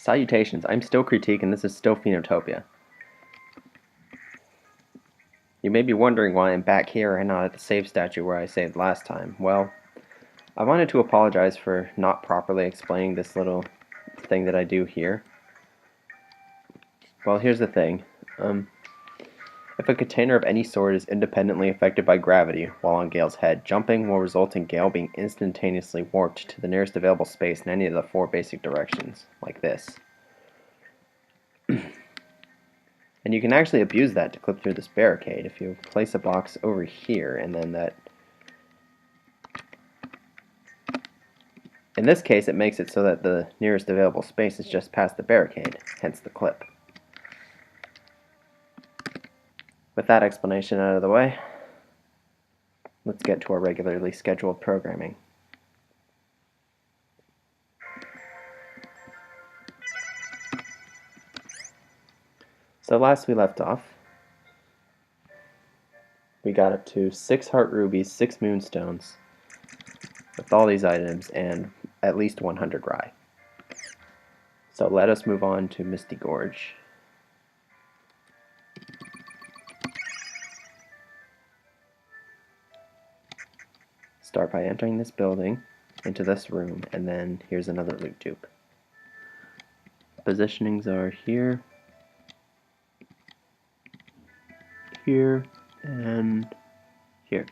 Salutations, I'm still Critique and this is still Phoenotopia. You may be wondering why I'm back here and not at the save statue where I saved last time. Well, I wanted to apologize for not properly explaining this little thing that I do here. Well, here's the thing. If a container of any sort is independently affected by gravity while on Gale's head, jumping will result in Gale being instantaneously warped to the nearest available space in any of the 4 basic directions, like this. And you can actually abuse that to clip through this barricade if you place a box over here and then that... In this case, it makes it so that the nearest available space is just past the barricade, hence the clip. With that explanation out of the way, let's get to our regularly scheduled programming. So last we left off, we got up to 6 heart rubies, 6 moonstones, with all these items, and at least 100 rye. So let us move on to Misty Gorge. Start by entering this building into this room, and then here's another loot dupe. Positionings are here, here, and here.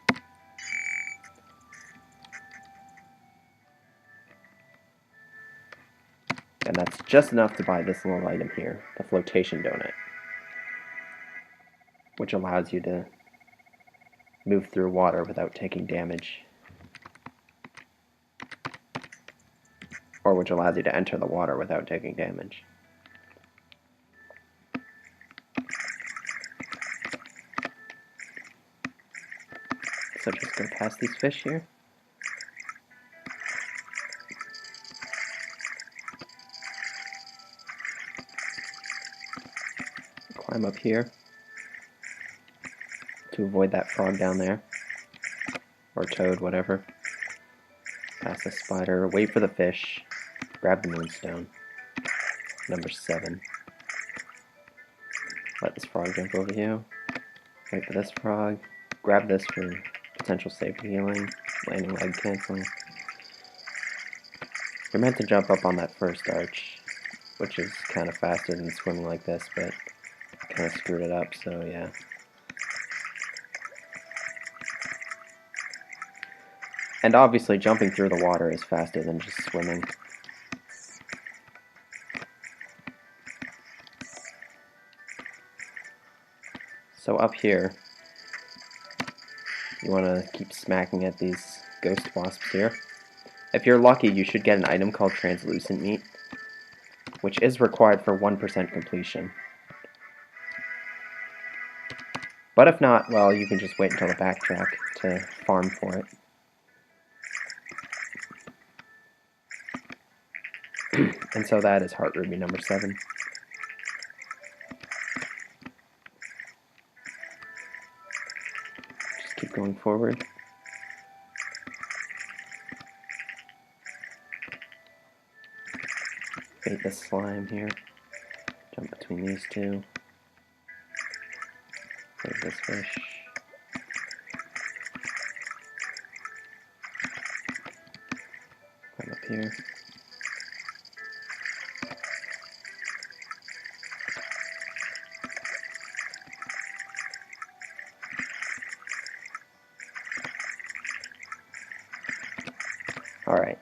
And that's just enough to buy this little item here, the flotation donut, which allows you to move through water without taking damage, or which allows you to enter the water without taking damage. So just go past these fish here. Climb up here to avoid that frog down there, or toad, whatever. Past the spider, wait for the fish, grab the moonstone, number 7. Let this frog jump over you, wait for this frog, grab this for potential safety healing, landing leg canceling. You're meant to jump up on that first arch, which is kind of faster than swimming like this, but kind of screwed it up, so yeah. And obviously jumping through the water is faster than just swimming. So up here, you want to keep smacking at these ghost wasps here. If you're lucky, you should get an item called translucent meat, which is required for 1% completion. But if not, well, you can just wait until the backtrack to farm for it. And so that is heart ruby number 7. Just keep going forward. Bait the slime here. Jump between these two. Save this fish. Climb up here. Alright.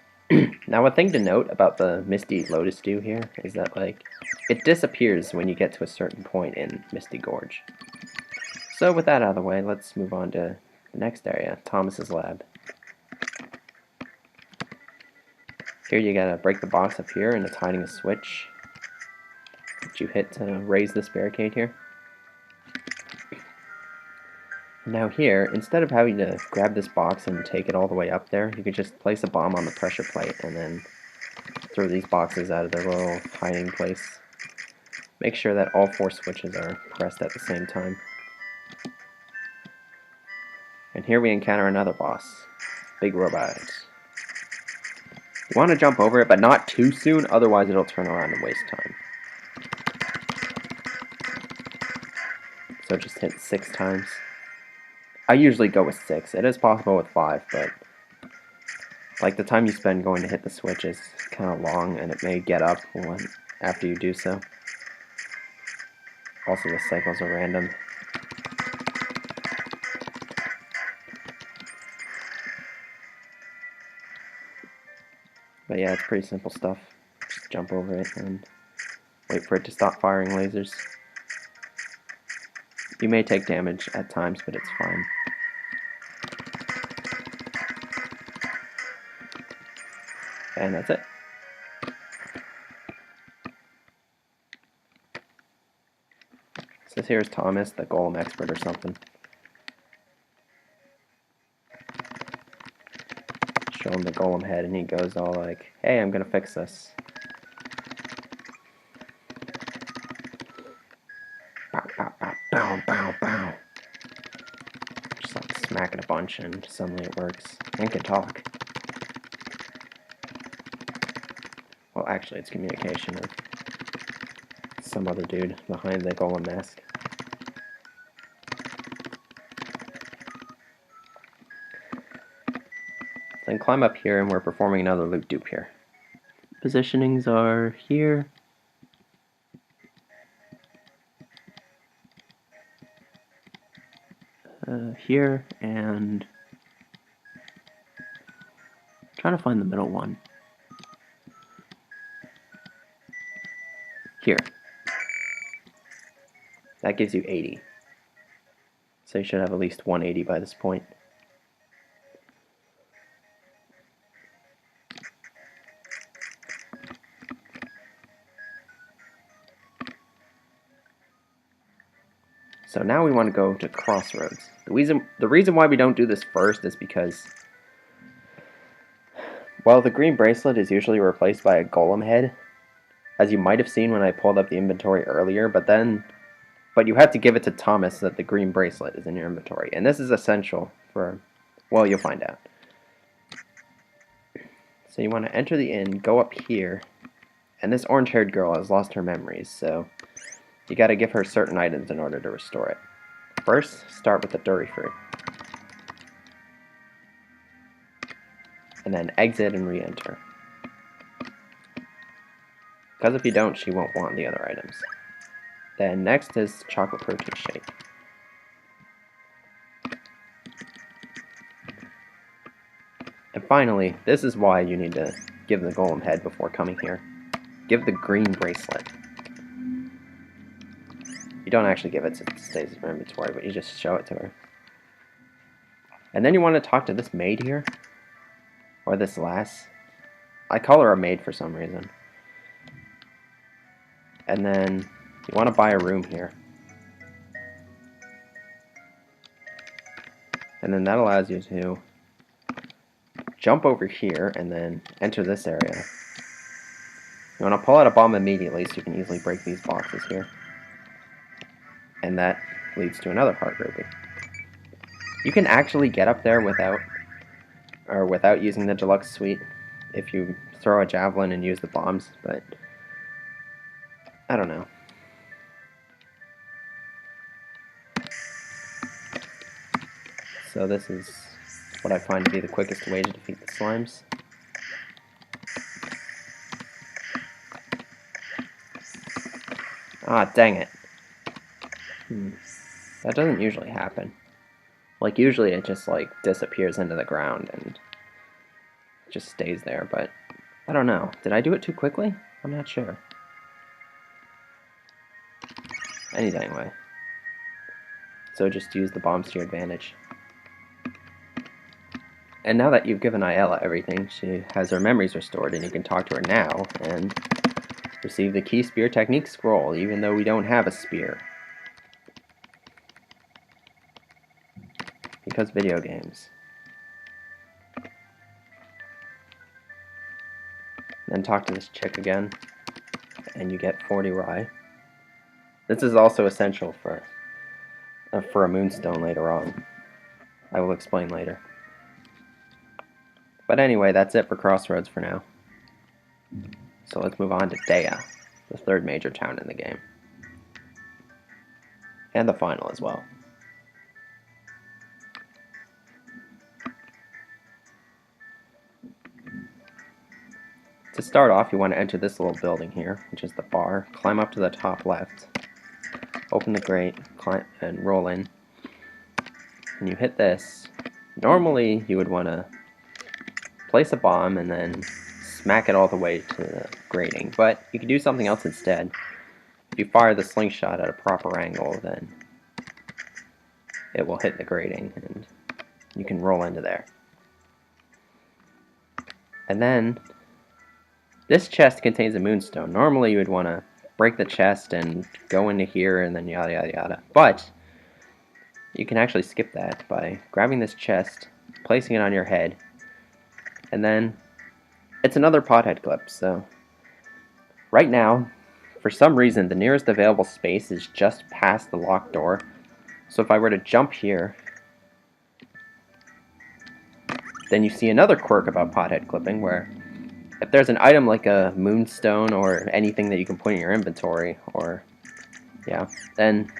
Now a thing to note about the Misty Lotus Dew here is that, like, it disappears when you get to a certain point in Misty Gorge. So with that out of the way, let's move on to the next area, Thomas's lab. Here you gotta break the box up here, and it's hiding a switch that you hit to raise this barricade here. Now here, instead of having to grab this box and take it all the way up there, you could just place a bomb on the pressure plate and then throw these boxes out of their little hiding place. Make sure that all 4 switches are pressed at the same time. And here we encounter another boss, Big Robot. You want to jump over it, but not too soon, otherwise it'll turn around and waste time. So just hit 6 times. I usually go with 6. It is possible with 5, but like the time you spend going to hit the switch is kind of long, and it may get up after you do so. Also, the cycles are random. But yeah, it's pretty simple stuff. Just jump over it and wait for it to stop firing lasers. You may take damage at times, but it's fine. And that's it. So here's Thomas, the golem expert or something. Show him the golem head and he goes all like, hey, I'm gonna fix this. Bow, bow, bow, bow, bow, bow. Just like smack it a bunch and suddenly it works. And can talk. Well, actually, it's communication of some other dude behind the golem mask. Then climb up here and we're performing another loot dupe here. Positionings are here. Here, and trying to find the middle one. Here. That gives you 80. So you should have at least 180 by this point. So now we want to go to Crossroads. The reason why we don't do this first is because, well, the green bracelet is usually replaced by a golem head, as you might have seen when I pulled up the inventory earlier, but you have to give it to Thomas so that the green bracelet is in your inventory. And this is essential for, well, you'll find out. So you want to enter the inn, go up here, and this orange-haired girl has lost her memories, so you gotta give her certain items in order to restore it. First, start with the Durry fruit. And then exit and re-enter. Because if you don't, she won't want the other items. Then next is chocolate protein shake. And finally, this is why you need to give the golem head before coming here. Give the green bracelet. You don't actually give it so it stays in your inventory, but you just show it to her. And then you want to talk to this maid here. Or this lass. I call her a maid for some reason. And then you want to buy a room here. And then that allows you to jump over here and then enter this area. You want to pull out a bomb immediately so you can easily break these boxes here. And that leads to another heart ruby. You can actually get up there without using the deluxe suite if you throw a javelin and use the bombs, but I don't know. So this is what I find to be the quickest way to defeat the slimes. Ah, dang it. That doesn't usually happen. Like, usually it just, like, disappears into the ground and just stays there, but I don't know. Did I do it too quickly? I'm not sure. Any dang way. So just use the bombs to your advantage. And now that you've given Ayala everything, she has her memories restored, and you can talk to her now and receive the Key Spear Technique scroll, even though we don't have a spear. Because video games. Then talk to this chick again, and you get 40 rye. This is also essential for a Moonstone later on. I will explain later. But anyway, that's it for Crossroads for now. So let's move on to Daea, the third major town in the game. And the final as well. To start off, you want to enter this little building here, which is the bar. Climb up to the top left. Open the grate, climb, and roll in. And you hit this. Normally, you would want to place a bomb and then smack it all the way to the grating, but you can do something else instead. If you fire the slingshot at a proper angle, then it will hit the grating and you can roll into there. And then this chest contains a moonstone. Normally you would want to break the chest and go into here and then yada yada yada, but you can actually skip that by grabbing this chest, placing it on your head, and then it's another pothead clip. So right now, for some reason, the nearest available space is just past the locked door. So if I were to jump here, then you see another quirk about pothead clipping where if there's an item like a moonstone or anything that you can put in your inventory, or then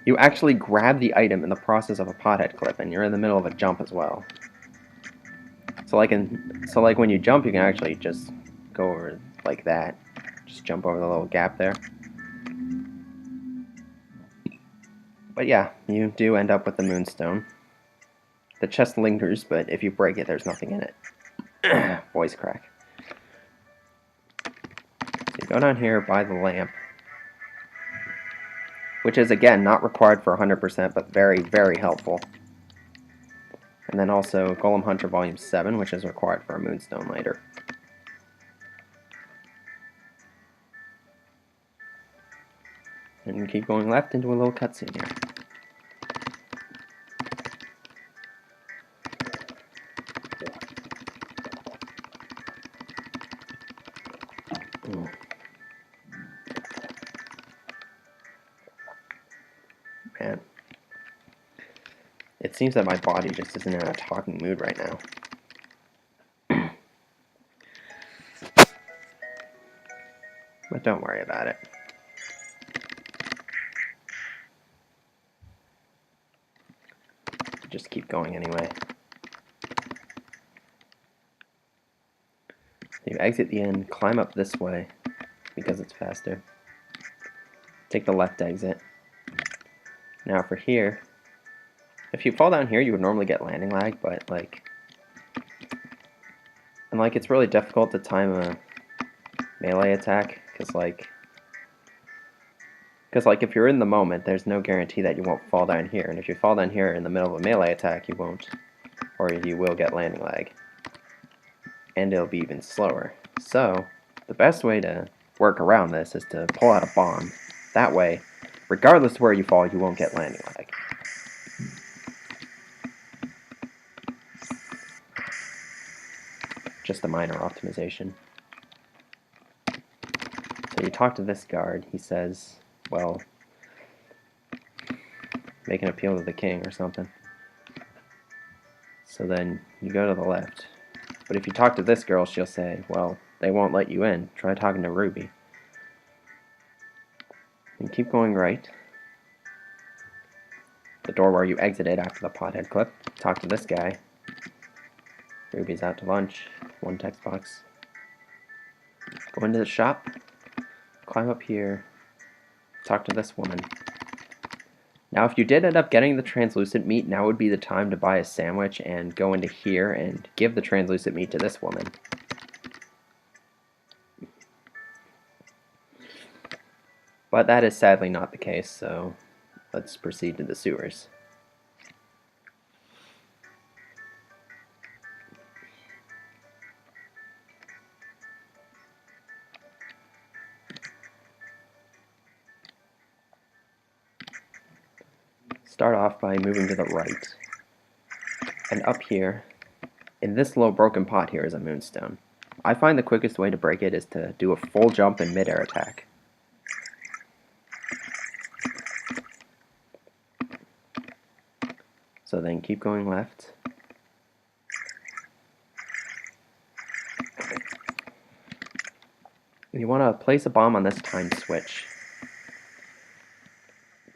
you actually grab the item in the process of a pothead clip, and you're in the middle of a jump as well. So like when you jump, you can actually just go over like that. Just jump over the little gap there. But yeah, you do end up with the moonstone. The chest lingers, but if you break it, there's nothing in it. Voice crack. So you go down here by the lamp, which is again not required for 100%, but very, very helpful. And then also Golem Hunter Volume 7, which is required for a moonstone later. And you keep going left into a little cutscene here. Man. It seems that my body just isn't in a talking mood right now. But don't worry about it. Just keep going anyway. You exit the end, climb up this way, because it's faster. Take the left exit. Now for here, if you fall down here, you would normally get landing lag, but it's really difficult to time a melee attack, because if you're in the moment, there's no guarantee that you won't fall down here, and if you fall down here in the middle of a melee attack, you won't, or you will get landing lag, and it'll be even slower. So the best way to work around this is to pull out a bomb. That way, regardless of where you fall, you won't get landing lag. Just a minor optimization. So you talk to this guard, he says, well, make an appeal to the king or something. So then you go to the left. But if you talk to this girl, she'll say, well, they won't let you in. Try talking to Ruby. And keep going right. The door where you exited after the pothead clip. Talk to this guy. Ruby's out to lunch. One text box. Go into the shop. Climb up here. Talk to this woman. Now if you did end up getting the translucent meat, now would be the time to buy a sandwich and go into here and give the translucent meat to this woman. But that is sadly not the case, so let's proceed to the sewers. Start off by moving to the right. And up here, in this little broken pot here is a moonstone. I find the quickest way to break it is to do a full jump and mid-air attack. So then keep going left. You want to place a bomb on this time switch,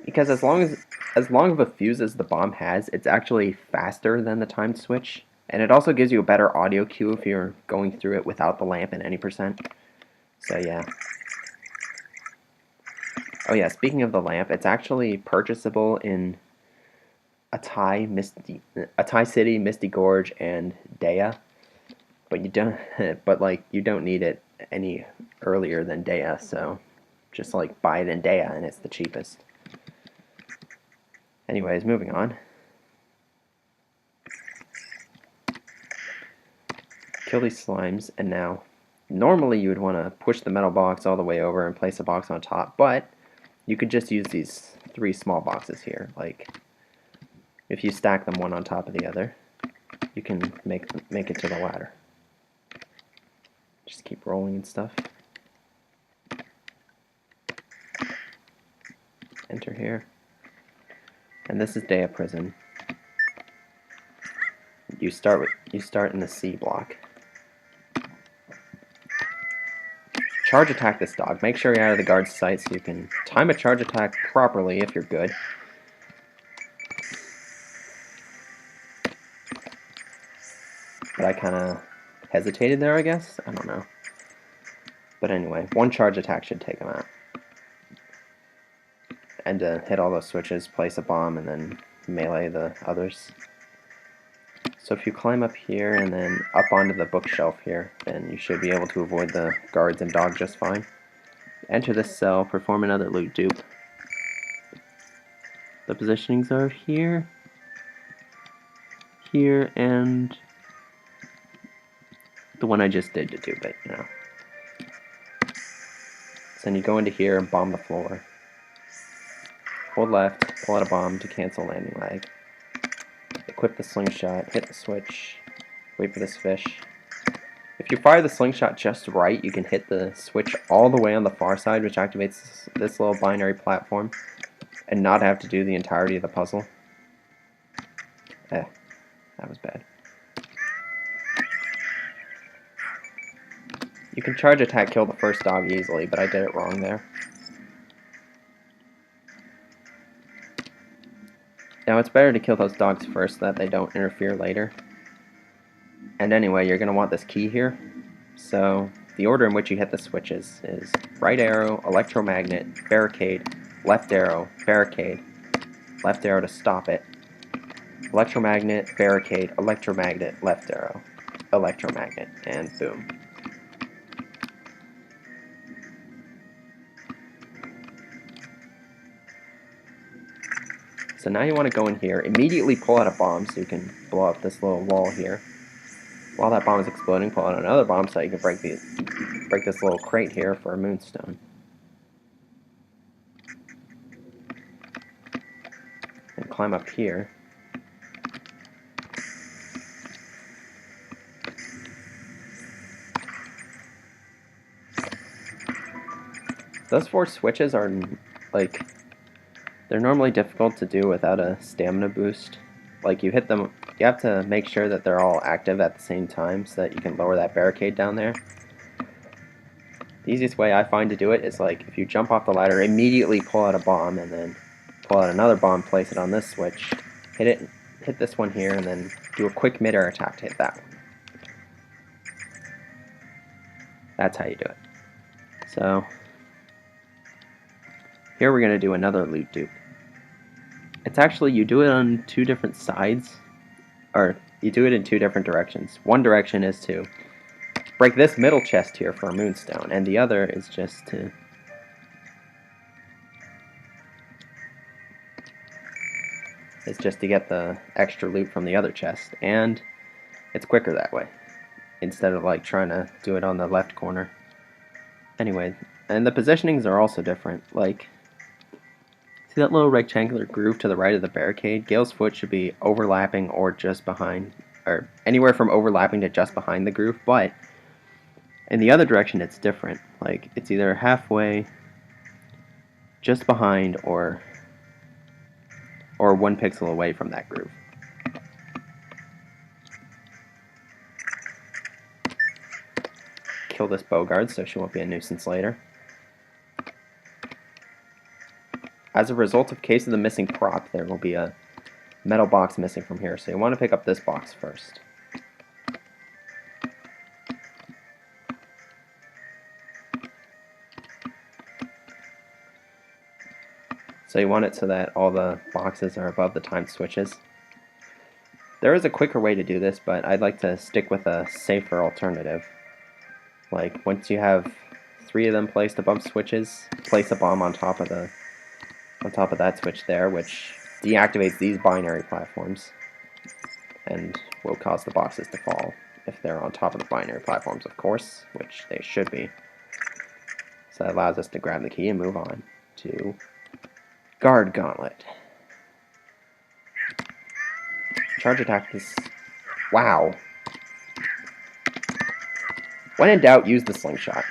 because as long of a fuse as the bomb has, it's actually faster than the timed switch, and it also gives you a better audio cue if you're going through it without the lamp in any percent. So yeah. Oh yeah, speaking of the lamp, it's actually purchasable in Atai City, Misty Gorge, and Daea, but you don't. But like you don't need it any earlier than Daea, so just like buy it in Daea, and it's the cheapest. Anyways, moving on. Kill these slimes, and now normally you would want to push the metal box all the way over and place a box on top, but you could just use these 3 small boxes here. Like if you stack them one on top of the other, you can make it to the ladder. Just keep rolling and stuff. Enter here. And this is Daea Prison. You start in the C block. Charge attack this dog. Make sure you're out of the guard's sight so you can time a charge attack properly if you're good. But I kind of hesitated there, I guess? I don't know. But anyway, 1 charge attack should take him out. And to hit all those switches, place a bomb, and then melee the others. So if you climb up here and then up onto the bookshelf here, then you should be able to avoid the guards and dog just fine. Enter this cell, perform another loot dupe. The positionings are here, here, and the one I just did to dupe it, you know. So then you go into here and bomb the floor. Hold left, pull out a bomb to cancel landing lag. Equip the slingshot, hit the switch, wait for this fish. If you fire the slingshot just right, you can hit the switch all the way on the far side, which activates this little binary platform, and not have to do the entirety of the puzzle. That was bad. You can charge attack kill the first dog easily, but I did it wrong there. Now it's better to kill those dogs first so that they don't interfere later. And anyway, you're going to want this key here. So the order in which you hit the switches is right arrow, electromagnet, barricade, left arrow, barricade, left arrow to stop it, electromagnet, barricade, electromagnet, left arrow, electromagnet, and boom. So now you want to go in here, immediately pull out a bomb so you can blow up this little wall here. While that bomb is exploding, pull out another bomb so you can break this little crate here for a Moonstone. And climb up here. Those 4 switches are like, they're normally difficult to do without a stamina boost. Like you hit them, you have to make sure that they're all active at the same time so that you can lower that barricade down there. The easiest way I find to do it is like if you jump off the ladder, immediately pull out a bomb and then pull out another bomb, place it on this switch, hit this one here, and then do a quick mid-air attack to hit that one. That's how you do it. So here we're going to do another loot dupe. It's actually, you do it on 2 different sides, or you do it in 2 different directions. One direction is to break this middle chest here for a Moonstone, and the other is just to get the extra loot from the other chest, and it's quicker that way, instead of like trying to do it on the left corner. Anyway, and the positionings are also different. Like, see that little rectangular groove to the right of the barricade? Gale's foot should be overlapping or just behind, or anywhere from overlapping to just behind the groove, but in the other direction it's different. Like, it's either halfway, just behind, or 1 pixel away from that groove. kill this bowguard so she won't be a nuisance later. As a result of case of the missing prop, there will be a metal box missing from here, so you want to pick up this box first. So you want it so that all the boxes are above the timed switches. There is a quicker way to do this, but I'd like to stick with a safer alternative. Like, once you have 3 of them placed above switches, place a bomb on top of that switch there, which deactivates these binary platforms and will cause the boxes to fall if they're on top of the binary platforms, of course, which they should be. So that allows us to grab the key and move on to Guard Gauntlet. Charge attack this. Wow. When in doubt, use the slingshot.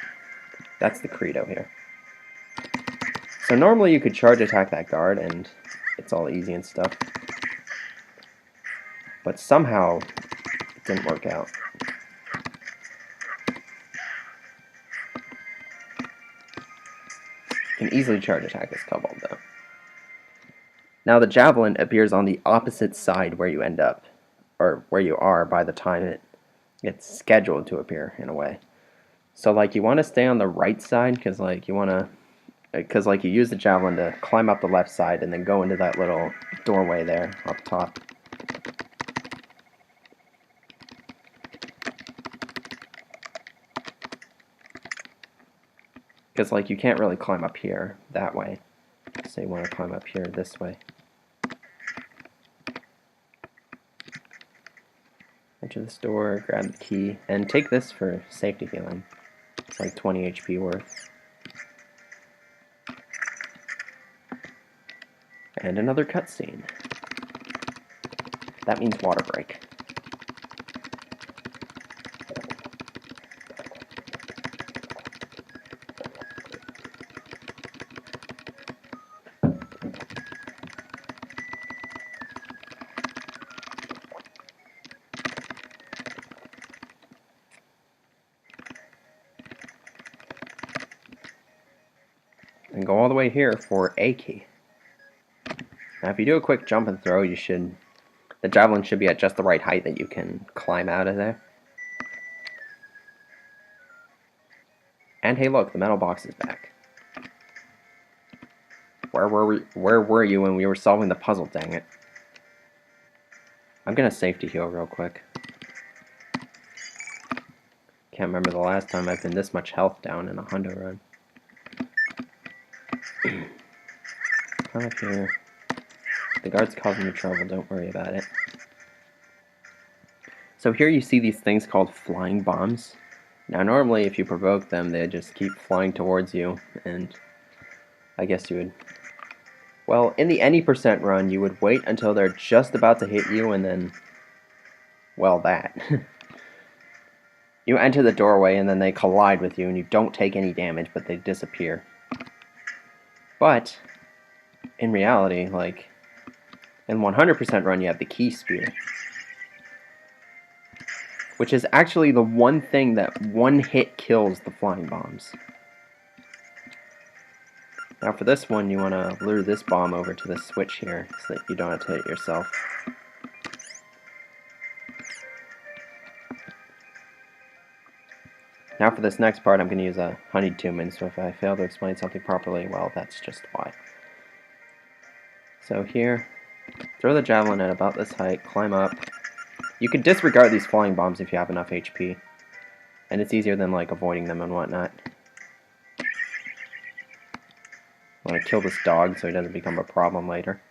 That's the credo here. So normally you could charge attack that guard and it's all easy and stuff. But somehow it didn't work out. You can easily charge attack this kobold though. Now the javelin appears on the opposite side where you end up, or where you are by the time it's scheduled to appear in a way. So like you want to stay on the right side because like you use the javelin to climb up the left side and then go into that little doorway there up top. Because like you can't really climb up here that way. So you want to climb up here this way. Enter this door, grab the key, and take this for safety healing. It's like 20 HP worth. And another cutscene. That means water break. And go all the way here for a key. Now if you do a quick jump and throw, the javelin should be at just the right height that you can climb out of there. And hey look, the metal box is back. Where were you when we were solving the puzzle, dang it? I'm gonna safety heal real quick. Can't remember the last time I've been this much health down in a hundo run. Come up here. The guard's causing me trouble, don't worry about it. So here you see these things called flying bombs. Now normally if you provoke them, they just keep flying towards you, and I guess you would... Well, in the any percent run, you would wait until they're just about to hit you, and then... Well, that. You enter the doorway, and then they collide with you, and you don't take any damage, but they disappear. But, in reality, like... In 100% run, you have the key spear, which is actually the one thing that one hit kills the flying bombs. Now for this one, you want to lure this bomb over to this switch here, so that you don't have to hit it yourself. Now for this next part, I'm going to use a honeyed tumen, so if I fail to explain something properly, well, that's just why. So here... Throw the javelin at about this height, climb up. You can disregard these flying bombs if you have enough HP. And it's easier than like avoiding them and whatnot. I want to kill this dog so he doesn't become a problem later.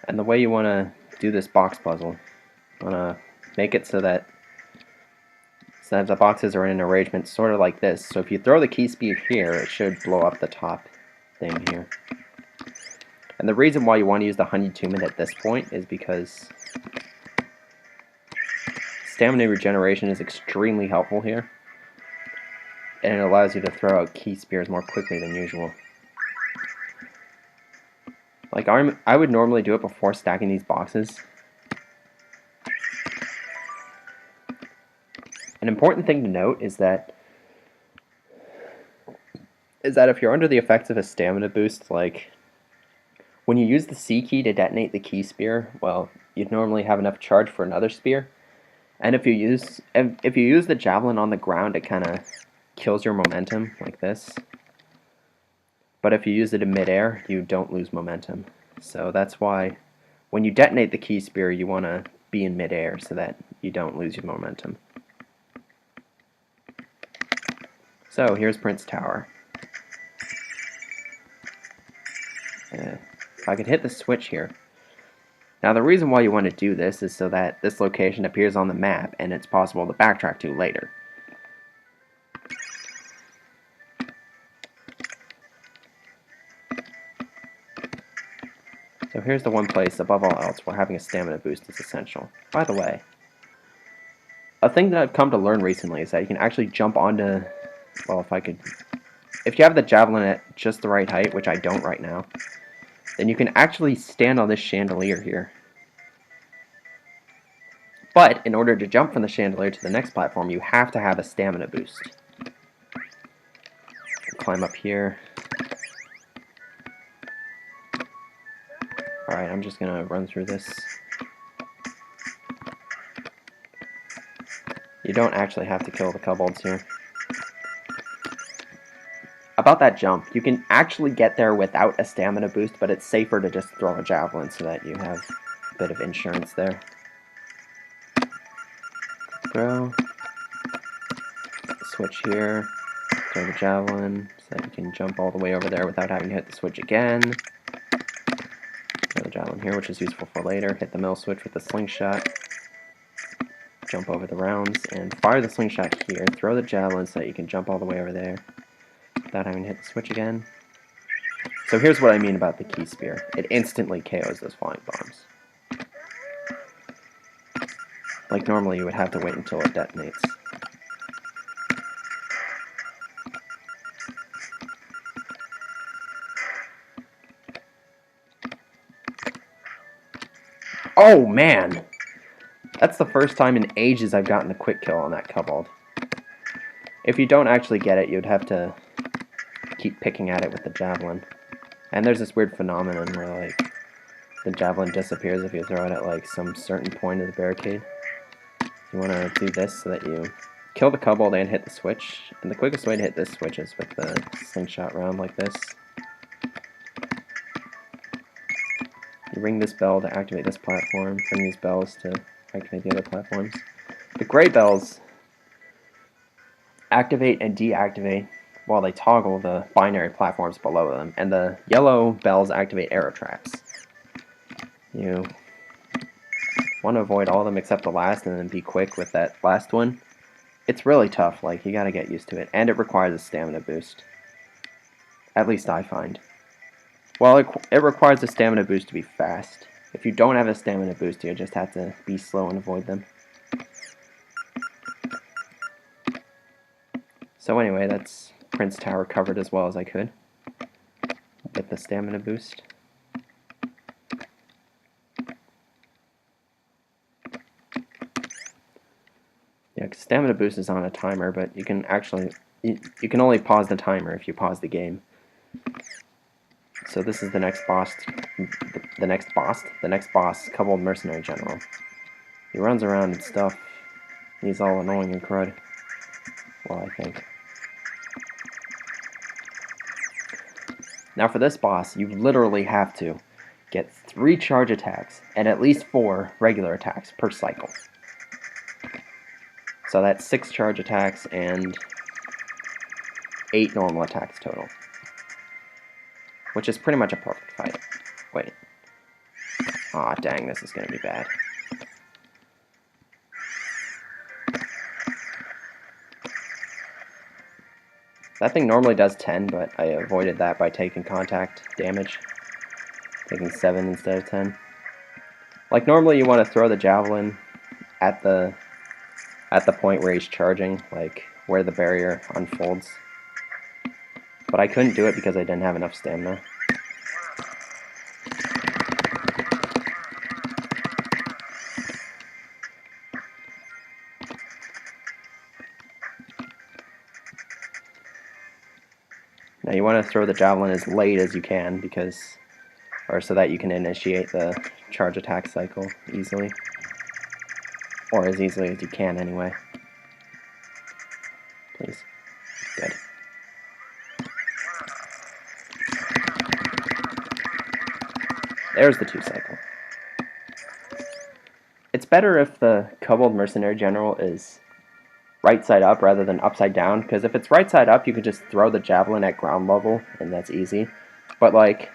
And the way you want to do this box puzzle, you want to make it so that the boxes are in an arrangement sort of like this. So if you throw the key speed here, it should blow up the top thing here. And the reason why you want to use the honeyed tumen at this point is because stamina regeneration is extremely helpful here. And it allows you to throw out key spears more quickly than usual. Like, I would normally do it before stacking these boxes. An important thing to note is that if you're under the effects of a stamina boost, like when you use the C key to detonate the key spear, well, you'd normally have enough charge for another spear. And if you use the javelin on the ground, it kind of kills your momentum like this. But if you use it in midair, you don't lose momentum. So that's why when you detonate the key spear, you want to be in midair so that you don't lose your momentum. So here's Prince Tower. If I could hit the switch here. Now the reason why you want to do this is so that this location appears on the map and it's possible to backtrack to later. So here's the one place, above all else, where having a stamina boost is essential. By the way, a thing that I've come to learn recently is that you can actually jump onto, well, if you have the javelin at just the right height, which I don't right now, then you can actually stand on this chandelier here. But in order to jump from the chandelier to the next platform, you have to have a stamina boost. Climb up here. Alright, I'm just gonna run through this. You don't actually have to kill the kobolds here. About that jump, you can actually get there without a stamina boost, but it's safer to just throw a javelin so that you have a bit of insurance there. Throw. Switch here. Throw the javelin so that you can jump all the way over there without having to hit the switch again. Throw the javelin here, which is useful for later. Hit the middle switch with the slingshot. Jump over the rounds and fire the slingshot here. Throw the javelin so that you can jump all the way over there without having to hit the switch again. So here's what I mean about the key spear. It instantly KOs those flying bombs. Like normally you would have to wait until it detonates. Oh man! That's the first time in ages I've gotten a quick kill on that kobold. If you don't actually get it, you'd have to keep picking at it with the javelin. And there's this weird phenomenon where, like, the javelin disappears if you throw it at, like, some certain point of the barricade. You want to do this so that you kill the kobold and hit the switch. And the quickest way to hit this switch is with the slingshot round like this. You ring this bell to activate this platform, ring these bells to activate the other platforms. The gray bells activate and deactivate while they toggle the binary platforms below them, and the yellow bells activate arrow traps. You want to avoid all of them except the last and then be quick with that last one. It's really tough, like, you gotta get used to it, and it requires a stamina boost. At least I find. Well, it requires a stamina boost to be fast. If you don't have a stamina boost, you just have to be slow and avoid them. So anyway, that's Prince Tower covered as well as I could with the stamina boost. Yeah, 'cause stamina boost is on a timer, but you can actually you can only pause the timer if you pause the game. So this is the next boss, the next boss, Kobold Mercenary General. He runs around and stuff. He's all annoying and crud. Well, I think. Now for this boss, you literally have to get 3 charge attacks and at least 4 regular attacks per cycle. So that's 6 charge attacks and 8 normal attacks total. Which is pretty much a perfect fight. Wait. Aw, dang, this is gonna be bad. That thing normally does 10, but I avoided that by taking contact damage. Taking 7 instead of 10. Like, normally you want to throw the javelin at the point where he's charging, like, where the barrier unfolds. But I couldn't do it because I didn't have enough stamina. you want to throw the javelin as late as you can, or so that you can initiate the charge attack cycle easily. Or as easily as you can, anyway. Please. Good. There's the 2 cycle. It's better if the Kobold Mercenary General is right side up rather than upside down, because if it's right side up, you can just throw the javelin at ground level, and that's easy. But, like,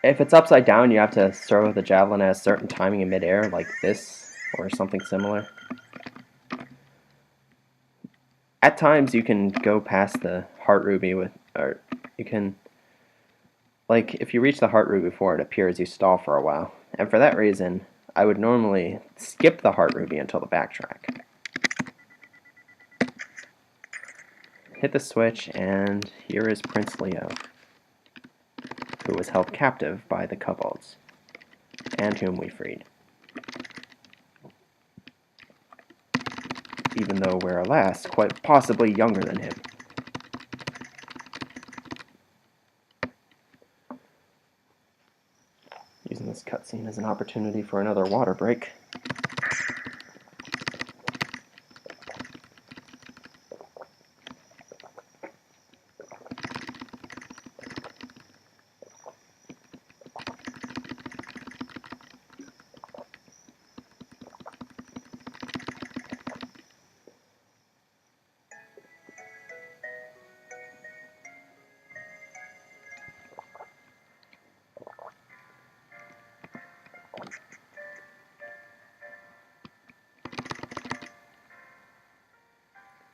if it's upside down, you have to throw the javelin at a certain timing in midair, like this, or something similar. At times, you can go past the Heart Ruby or you can, like, if you reach the Heart Ruby before it appears, you stall for a while. And for that reason, I would normally skip the Heart Ruby until the backtrack. Hit the switch, and here is Prince Leo, who was held captive by the Kobolds, and whom we freed. Even though we're, alas, quite possibly younger than him. Using this cutscene as an opportunity for another water break.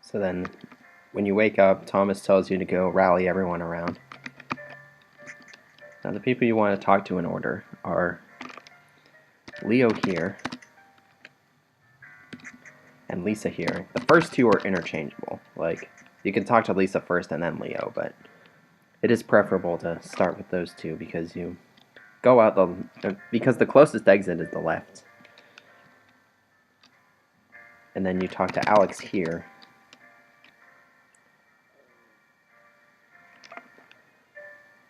So then, when you wake up, Thomas tells you to go rally everyone around. Now the people you want to talk to in order are Leo here and Lisa here. The first 2 are interchangeable. Like, you can talk to Lisa first and then Leo, but it is preferable to start with those 2 because you go out because the closest exit is the left. And then you talk to Alex here.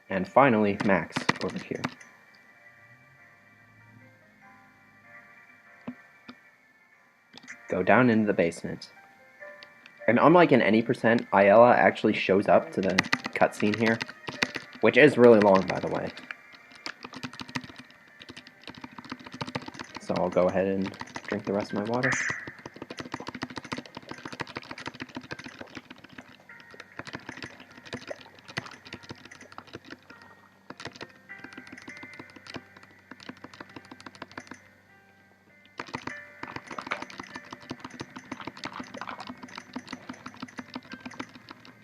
And finally, Max over here. Go down into the basement. And unlike in any percent, Ayala actually shows up to the cutscene here, which is really long, by the way. So I'll go ahead and drink the rest of my water.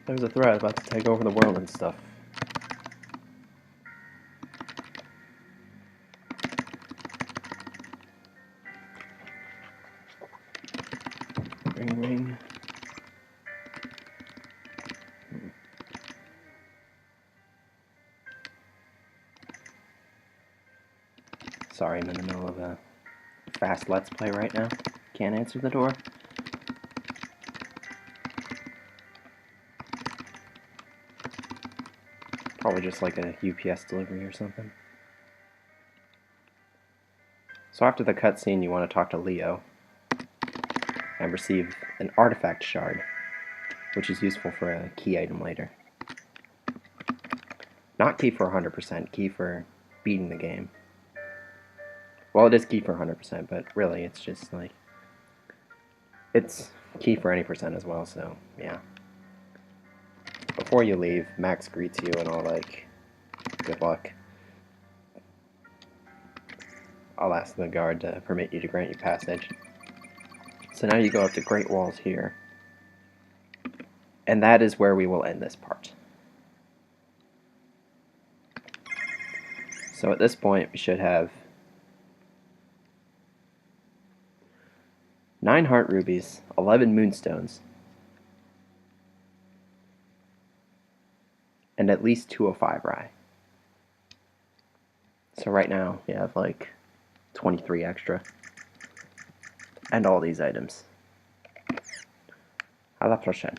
There's a threat about to take over the world and stuff. Ring, ring. Sorry, I'm in the middle of a fast Let's Play right now. Can't answer the door. Probably just like a UPS delivery or something. So after the cutscene, you want to talk to Leo and receive an artifact shard, which is useful for a key item later. Not key for 100%, key for beating the game. Well, it is key for 100%, but really it's just like, it's key for any percent as well, so yeah. Before you leave, Max greets you and all like, good luck. I'll ask the guard to permit you to grant you passage. So now you go up to Great Walls here. And that is where we will end this part. So at this point we should have 9 heart rubies, 11 moonstones, and at least 205 rye. So right now we have like 23 extra. And all these items. À la prochaine.